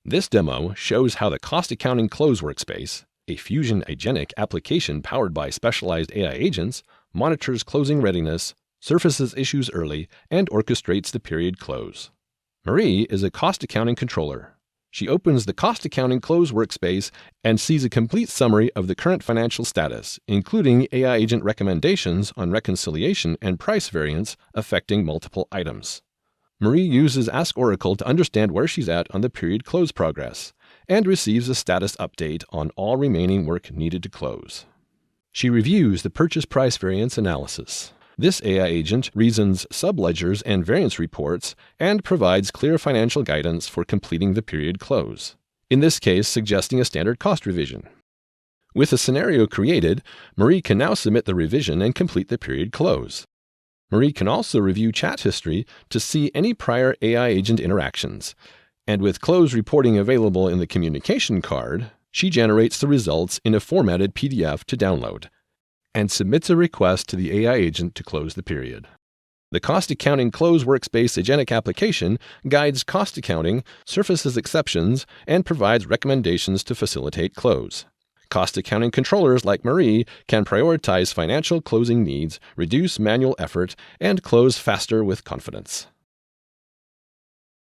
This demo shows how the Cost Accounting Close Workspace, a Fusion Agentic application powered by specialized AI agents, monitors closing readiness, surfaces issues early, and orchestrates the period close. Marie is a cost accounting controller. She opens the Cost Accounting Close Workspace and sees a complete summary of the current financial status, including AI agent recommendations on reconciliation and price variance affecting multiple items. Marie uses Ask Oracle to understand where she's at on the period close progress, and receives a status update on all remaining work needed to close. She reviews the purchase price variance analysis. This AI agent reasons subledgers and variance reports and provides clear financial guidance for completing the period close, in this case suggesting a standard cost revision. With a scenario created, Marie can now submit the revision and complete the period close. Marie can also review chat history to see any prior AI agent interactions. And with close reporting available in the communication card, she generates the results in a formatted PDF to download and submits a request to the AI agent to close the period. The Cost Accounting Close Workspace Agentic application guides cost accounting, surfaces exceptions, and provides recommendations to facilitate close. Cost accounting controllers like Marie can prioritize financial closing needs, reduce manual effort, and close faster with confidence.